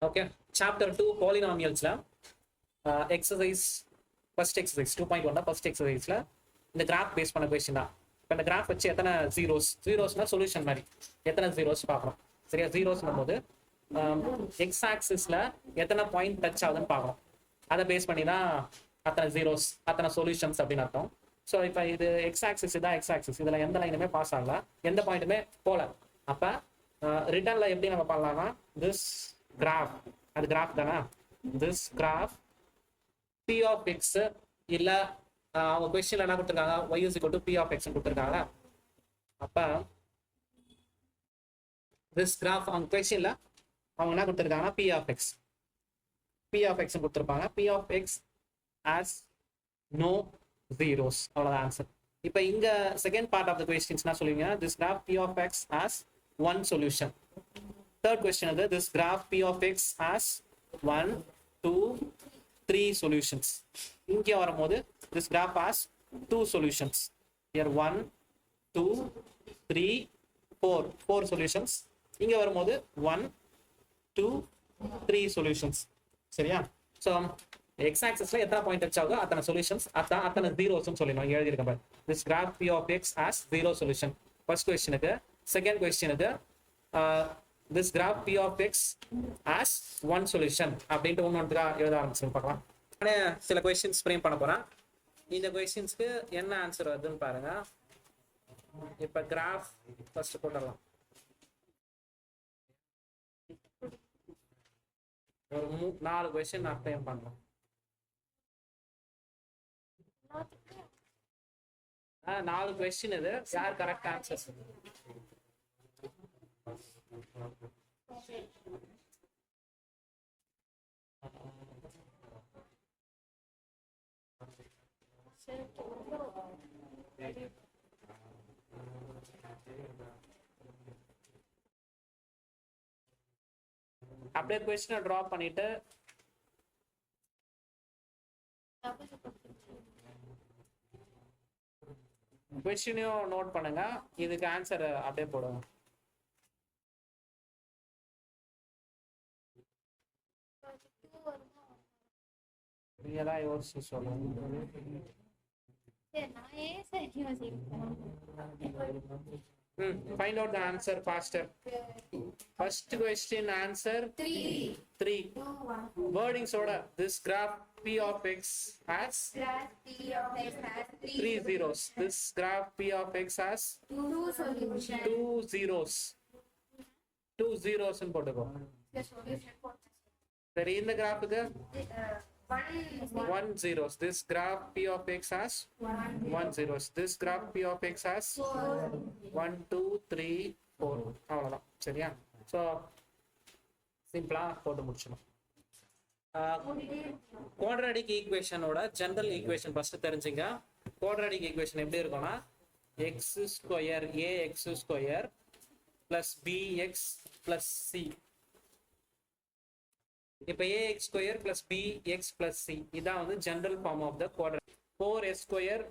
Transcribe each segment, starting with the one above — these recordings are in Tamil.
ஓகே, சாப்டர் 2 பாலினாமியல்ஸ்ல எக்ஸசைஸ் ஃபர்ஸ்ட் எக்ஸசைஸ் 2.1 ஃபர்ஸ்ட் எக்ஸசைஸ்ல இந்த கிராஃப் பேஸ் பண்ண கொஸ்டின் தான். இப்போ இந்த கிராஃப் வச்சு எத்தனை ஜீரோஸ்னா சொல்யூஷன் மாதிரி எத்தனை ஜீரோஸ் பார்க்கணும். சரியா, ஜீரோஸ்னும் போது எக்ஸ் ஆக்சிஸ்ல எத்தனை பாயிண்ட் டச் ஆகுதுன்னு பார்க்கணும். அதை பேஸ் பண்ணி தான் அத்தனை ஜீரோஸ் அத்தனை சொல்யூஷன்ஸ் அப்படின்னு அர்த்தம். ஸோ இப்போ இது எக்ஸ் ஆக்சிஸ் இதான் எக்ஸ் ஆக்சிஸ், இதில் எந்த லைனுமே பாஸ் ஆகல, எந்த பாயிண்ட்டுமே போல. அப்போ ரிட்டர்ன்ல எப்படி நம்ம பண்ணலாம்னா திஸ் கிராஃப், அது கிராஃப் தானே, this graph P of x இல்லை அவங்க கொஸ்டின்ல என்ன கொடுத்துருக்காங்க y is equal to p of x கொடுத்துருக்காங்க. அப்போ திஸ் கிராஃப் அவங்க கொஸ்டின்ல அவங்க என்ன கொடுத்துருக்காங்கன்னா p of x கொடுத்துருப்பாங்க. p of x as no zeros, அவ்வளோதான் ஆன்சர். இப்போ இங்க second part of the questions என்ன சொல்லுவீங்க, this graph p of x as one solution. Third question வந்து this graph p of x as 1 2 3 solutions. இங்கே வரும்போது this graph has 2 solutions. Here 1 2 3 4 solutions. இங்கே வரும்போது 1 2 3 solutions. சரியா? ஸோ எக்ஸ் ஆக்சிஸ்ல எத்தனை பாயிண்ட் டச் ஆகுதோ அத்தனை சொல்யூஷன்ஸ், அத்தனை ஜீரோஸ்னு சொல்லணும் எழுதியிருக்கேன் பாரு. This graph p of x as 0 solution. First கொஸ்டினுக்கு. செகண்ட் கொஸ்டினுக்கு this graph p of x as 1 solution அப்படின்ட்டு ஒன்று எழுத ஆரம்பிச்சு பார்க்கலாம். சில கொஸ்டின்ஸ் ஃப்ரேம் பண்ண போறேன். இந்த கொஸ்டின்ஸ்க்கு என்ன ஆன்சர் வருதுன்னு பாருங்க. இப்ப கிராஃப் ஃபர்ஸ்ட் போட்டுடலாம். ஒரு 4 கொஸ்டின் நான் ஃப்ரேம் பண்ணலாம். 4 கொஸ்டின் இது. யார் கரெக்ட் ஆன்சர்? அப்படியே கொஸ்டினை டிராப் பண்ணிட்டு கொஸ்டினையும் நோட் பண்ணுங்க, இதுக்கு ஆன்சர் அப்படியே போடுங்க. ரியலா யோசிச்சு சொல்லுங்க. Find out the answer faster. First question answer 3. Wording soda. This graph p of x has 3 zeros. This graph p of x has 2 zeros. 2 zeros in போட்டுக்கோ. சரி, இந்த கிராஃப்க்கு 1 zeros. This graph p of x has 1 zeros. This graph p of x has 1 2 3 4. அவ்வளவுதான். சரியா? ஸோ சிம்பிளா போட்டு முடிச்சணும். குவாட்ராட்டிக் ஈக்குவேஷனோட ஜெனரல் ஈக்குவேஷன் ஃபர்ஸ்ட் தெரிஞ்சுங்க. குவாட்ராட்டிக் ஈக்குவேஷன் எப்படி இருக்கும்னா x square ax square plus bx plus c. இப்போ ax square plus bx plus c இதான் வந்து general form of the quadratic. 4s square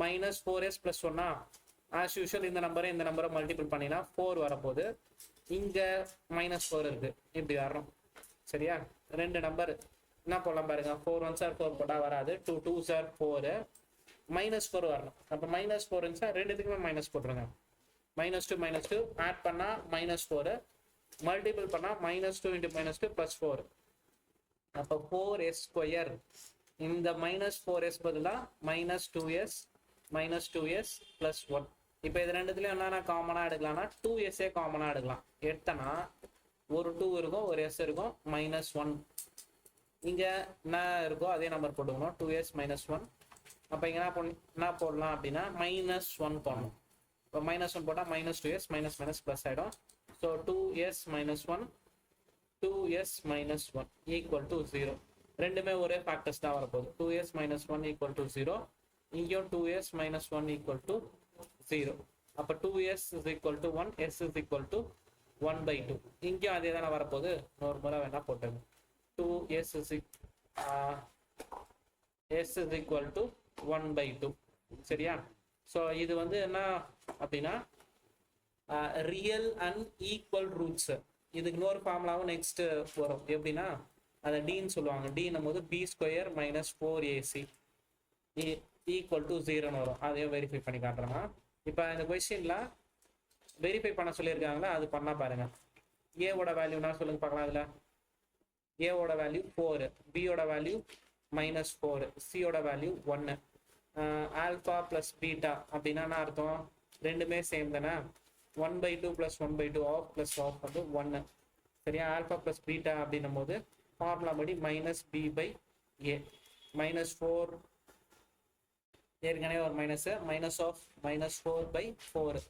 minus 4s plus 1 as usual இந்த நம்பரை மல்டிபிள் பண்ணினா 4 வரப்போகுது. இங்க -4 இருக்கு, இப்படி வரும். சரியா? ரெண்டு நம்பர் என்ன போடலாம் பாருங்க. 4 1s are 4 போட்டா வராது. 2 2s are 4 -4 வரணும். அப்ப -4 இருந்துச்சா ரெண்டுத்துக்குமே மைனஸ் போட்டுருங்க. -2 ஆட் பண்ணா -4, மல்டிபிள் பண்ணா -2 × -2 + 4. அப்ப 4s ஸ்கொயர் இந்த -4s பதிலா -2s + 1. இப்போ இது ரெண்டுத்துலயும் என்னன்னா காமனா எடுக்கலாம்னா 2s காமனா எடுக்கலாம். எடுத்தனா ஒரு 2 இருக்கும், ஒரு s இருக்கும், -1. இங்க என்ன இருக்கோ அதே நம்பர் போட்டுக்கணும், 2s -1. அப்ப இங்க என்ன போடலாம் அப்படின்னா -1 போடணும். இப்போ -1 போட்டா -2s மைனஸ் ஆயிடும். So 2s -1 equal to 0. ரெண்டுமே ஒரே ஃபேக்டர்ஸ் தான் வரப்போகுது. 2s -1 equal to 0. இங்கேயும் 2s -1 ஈக்குவல் டு 0. அப்போ 2s is equal to 1, s is equal to 1/2. இங்கேயும் அதே தானே வரப்போகுது. ஒரு முறை வேணா போட்டுங்க. 2s is equal to 1/2. சரியா? ஸோ இது வந்து என்ன அப்படின்னா ரியல் அண்ட் ஈக்குவல் ரூட்ஸ். இதுக்கு இன்னொரு ஃபார்முலாவும் நெக்ஸ்ட் வரும். எப்படின்னா அதை டின்னு சொல்லுவாங்க. டின்னும் போது B square minus 4ac equal to 0ன்னு வரும். அதையும் வெரிஃபை பண்ணி காட்டுறேன்னா, இப்போ இந்த கொஸ்டின்ல வெரிஃபை பண்ண சொல்லியிருக்காங்களா, அது பண்ணா பாருங்க. ஏவோட வேல்யூனா சொல்லுங்க பார்க்கலாம். அதில் ஏவோட வேல்யூ 4, பியோட வேல்யூ -4, சியோட வேல்யூ 1. ஆல்ஃபா ப்ளஸ் பீட்டா அப்படின்னா என்ன அர்த்தம்? ரெண்டுமே சேம் தானே. 1/2 + 1/2 ஆஃப் ப்ளஸ் ஆஃப் வந்து 1. சரியா? ஆல்ஃபா ப்ளஸ் பீட்டா அப்படின்னும் போது ஃபார்முலா படி -b/a. -4 ஏற்கனவே ஒரு minus, minus of -4/4.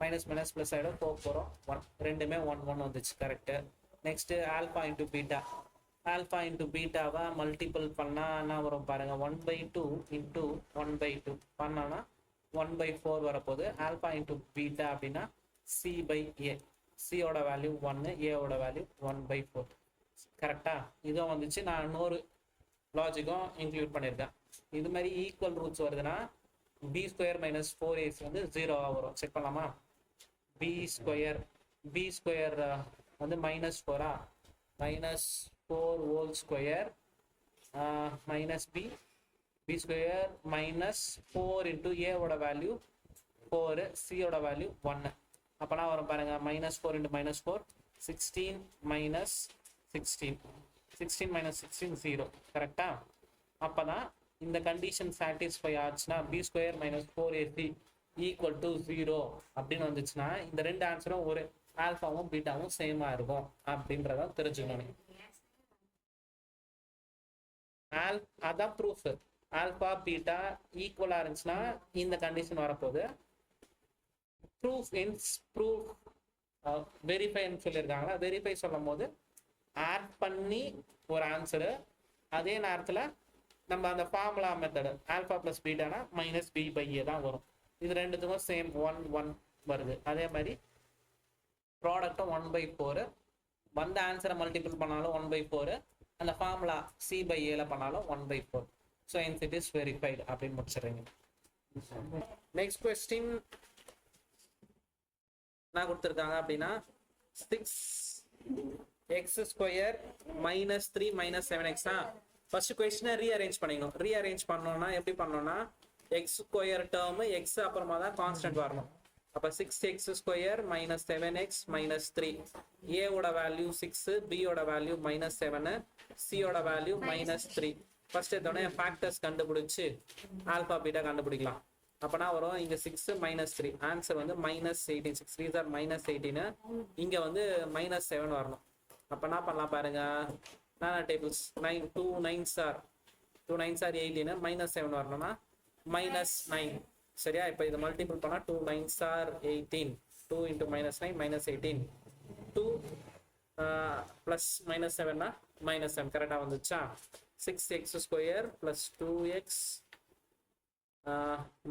Minus minus plus ஆகிடும், போகிறோம் 1. ரெண்டுமே 1 1 வந்துச்சு. Correct. Next alpha into beta. Alpha into பீட்டாவை மல்டிபிள் பண்ணால் என்ன வரும் பாருங்கள். 1/2 இன்ட்டு 1/2 பண்ணோன்னா 1/4 வரப்போகுது. ஆல்ஃபா இன்ட்டு பீட்டா அப்படின்னா c/a. சியோட வேல்யூ 1, ஏவோட வேல்யூ 1/4. கரெக்டா? இதுவும் வந்துச்சு. நான் இன்னொரு லாஜிக்கும் இன்க்ளூட் பண்ணியிருக்கேன். இது மாதிரி ஈக்குவல் ரூட்ஸ் வருதுன்னா b² - 4ac வந்து 0 வரும். செக் பண்ணலாமா? b² வந்து -4 -4 whole square minus b² -4 into ஏவோட வேல்யூ 4, சியோட வேல்யூ 1. அப்போனா வரும் பாருங்க. -4 இன்ட்டு -4 16 -16 16 - 16 0. கரெக்டா? அப்போ தான் இந்த கண்டிஷன் சாட்டிஸ்ஃபை ஆச்சுன்னா b² - 4ac ஈக்குவல் டு 0 அப்படின்னு வந்துச்சுன்னா இந்த ரெண்டு ஆன்சரும் ஒரு ஆல்ஃபாவும் பீட்டாவும் சேமாக இருக்கும் அப்படின்றத தெரிஞ்சுக்கணும். அதான் ப்ரூஃப். ஆல்ஃபா பீட்டா ஈக்குவலாக இருந்துச்சுன்னா இந்த கண்டிஷன் வரப்போகுது. ப்ரூஃப் வெரிஃபைன்னு சொல்லியிருக்காங்களா. வெரிஃபை சொல்லும் போது ஆட் பண்ணி ஒரு ஆன்சரு, அதே நேரத்தில் நம்ம அந்த ஃபார்முலா மெத்தடு ஆல்ஃபா ப்ளஸ் பீட்டானா -b/a தான் வரும். இது ரெண்டுத்துக்கும் சேம் 1 1 வருது. அதே மாதிரி ப்ராடக்டும் 1/4. வந்த ஆன்சரை மல்டிபிள் பண்ணாலும் 1/4, அந்த ஃபார்முலா c/a பண்ணாலும் 1/4. So hence it is verified அப்படின்னு முடிச்சிடுறீங்க. நெக்ஸ்ட் கொஸ்டின் என்ன கொடுத்துருக்காங்க அப்படின்னா 6x² -3 -7x தான். ஃபர்ஸ்ட் கொஸ்டினை ரீஅரேஞ்ச் பண்ணிக்கணும். ரீஅரேஞ்ச் பண்ணோம்னா எப்படி பண்ணோம்னா x² டேர்மு x அப்புறமா தான் கான்ஸ்டன்ட் வரணும். அப்போ 6x² -7x -3. ஏவோட வேல்யூ 6, பியோட வேல்யூ -7, சியோட வேல்யூ -3. ஃபர்ஸ்ட் எடுத்தோடனே ஃபேக்டர்ஸ் கண்டுபிடிச்சு ஆல்ஃபா பீட்டா கண்டுபிடிக்கலாம். அப்போனா வரும் இங்கே 6 -3. ஆன்சர் வந்து -18. 6 3s are -18. இங்கே வந்து -7 வரணும். அப்போ என்ன பண்ணலாம் பாருங்க. நானா டேபிள்ஸ் 2 9s are 18, -7 வரணும்னா -9. சரியா? இப்போ இதை மல்டிபிள் பண்ணால் 2 9s are 18. 2 into -9 -18. 2 + -7னா -7. கரெக்டாக வந்துச்சா? 6x² + 2x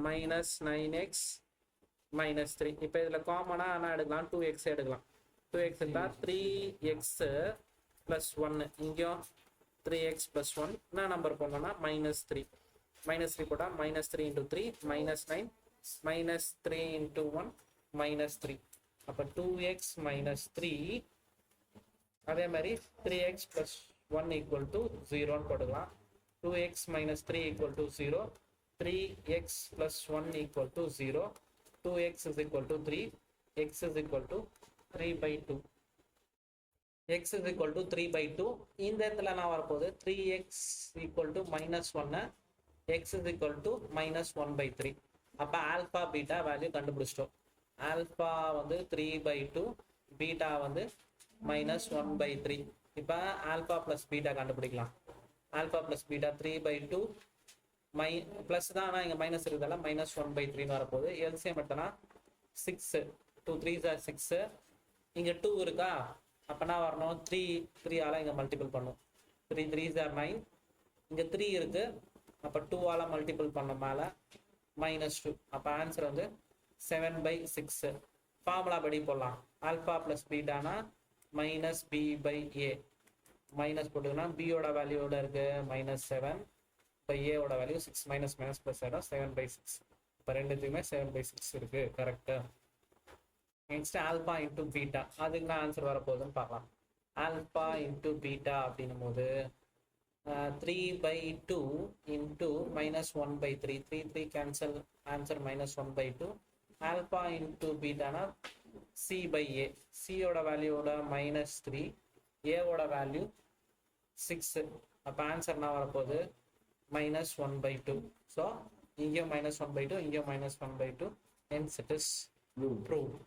-9x -3. இப்போ இதில் காமனாக என்ன எடுக்கலாம்? 2x எடுக்கலாம். 2x எடுத்தால் 3x + 1. இங்கேயும் 3x + 1. என்ன நம்பர் போடணும்னா -3. -3 போட்டால் -3 × 3 -9 -3 × 1 -3. அப்போ 2x -3. அதே மாதிரி 3x + 1 = 0ன்னு போட்டுக்கலாம். 2x - 3 = 0. 3x + 1 = 0. 2x = 3. x = 3/2. x = 3/2. இந்த இடத்துல என்ன வரப்போகுது? 3x = -1, x = -1/3. அப்போ ஆல்ஃபா பீட்டா வேல்யூ கண்டுபிடிச்சிட்டோம். ஆல்ஃபா வந்து 3/2, பீட்டா வந்து -1/3. இப்போ ஆல்ஃபா ப்ளஸ் பீட்டா கண்டுபிடிக்கலாம். ஆல்ஃபா ப்ளஸ் பீட்டா 3/2 ப்ளஸ் தான், ஆனால் இங்கே மைனஸ் இருக்கிறதால -1/3ன்னு வரப்போகுது. எல்சிஎம் எடுத்தோன்னா 6, 2 3s are 6. இங்கே 2 இருக்கா? அப்போனா வரணும் 3 இங்கே மல்டிபிள் பண்ணும். 3 3s are 9. இங்கே 3 இருக்குது. அப்போ 2 மல்டிபிள் பண்ண மேலே -2. அப்போ ஆன்சர் வந்து 7/6. ஃபார்முலா படி போடலாம். ஆல்ஃபா ப்ளஸ் பீட்டானா -b/a. மைனஸ் போட்டுக்கன்னா பியோட வேல்யூவோட இருக்கு -7, இப்போ ஏவோட வேல்யூ 6 -+ ப்ளஸ் ஆகிடும் 7/6. இப்போ ரெண்டுத்துக்குமே 7/6 இருக்கு. கரெக்டா? நெக்ஸ்ட் ஆல்பா இன்டூ பீட்டா, அதுக்கு நான் ஆன்சர் வரப்போகுதுன்னு பார்க்கலாம். ஆல்பா இன்டூ பீட்டா அப்படின்னும் போது 3/2 into -1/3, 3 3 cancel, answer -1/2. Alpha into பீட்டானா C/A, சியோட வேல்யூவோட -3, ஏவோட வேல்யூ 6. அப்போ ஆன்சர் என்ன வரப்போகுது -1/2. ஸோ இங்கேயும் -1/2, இங்கேயும் -1/2. hence it is proved.